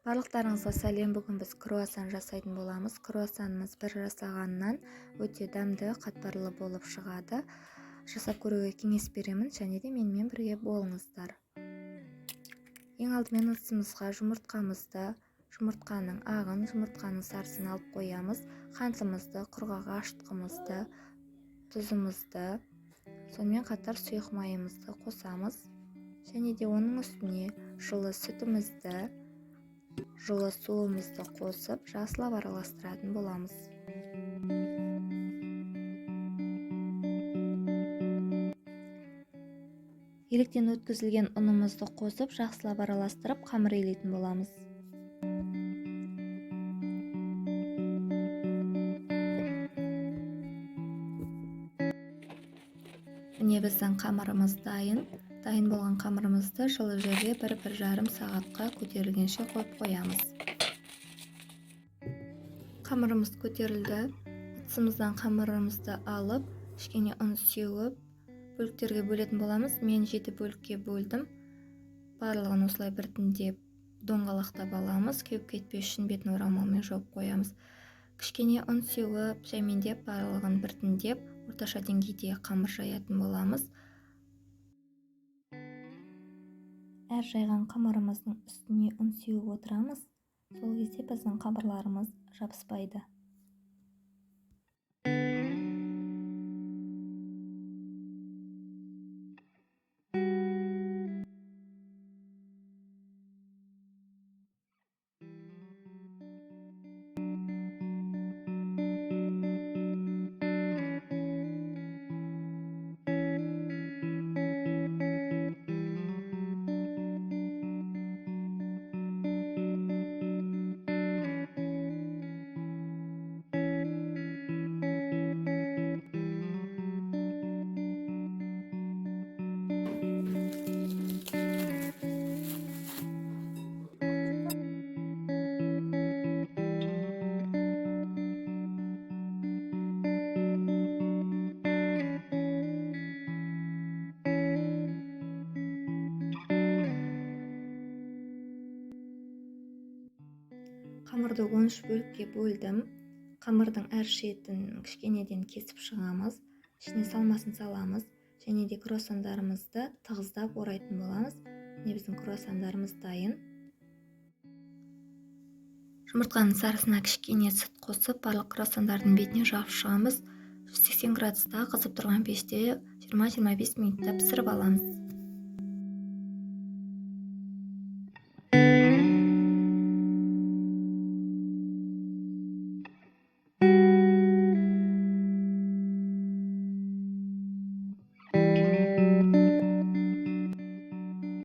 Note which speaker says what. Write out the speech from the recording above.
Speaker 1: Барлықтарыңызға сәлем. Бүгін біз круассан жасайтын боламыз. Круассанымыз бір жасағаннан өте дәмді, қатпарлы болып шығады. Жасап көруге кеңес беремін, және де менімен бірге болыңыздар. Ең алдымен ыдысымызға жұмыртқаның ағын, жұмыртқаның сарысын алып қоямыз. Қантымызды, құрғақ ашытқымызды, тұзымызды, сонымен қатар сұйық майымызды қосамыз. Және де оның үстіне жылы сүтімізді, жылы суымызды қосып, жақсылап араластыратын боламыз. Електен өткізілген ұнымызды қосып, жақсылап араластырып, қамыр илейтін боламыз. Міне біздің қамырымыз дайын. Дайын болған қамырымызды жылы жерге 1-1,5 сағатқа көтерілгенше қойып қоямыз. Қамырымыз көтерілді. Ыдысымыздан қамырымызды алып, кішкене ұн сеуіп, бөліктерге бөлетін боламыз. Мен 7 бөлікке бөлдім. Барлығын осылай біртіндеп доңғалақтап аламыз. Кеуіп кетпес үшін бетін орамалмен жауып қоямыз. Кішкене ұн сеуіп, жәймендеп, барлығын біртіндеп, орташа деңгейде қамыр жаятын боламыз. Әр жайған қамырымыздың үстіне ұн сеуіп отырамыз. Сол кезде біздің қамырларымыз жабыспайды. Қамырды 13 бөлікке бөлдім. Қамырдың әр шетін кішкенеден кесіп шығамыз. Ішіне салмасын саламыз. Және де круассандарымызды тығыздап орайтын боламыз. Міне біздің круассандарымыз дайын. Жұмыртқаның сарысына кішкене сүт қосып, барлық круассандардың бетіне жағып шығамыз. 180 градуста қызып тұрған пеште 20-25 минутта пісіріп аламыз.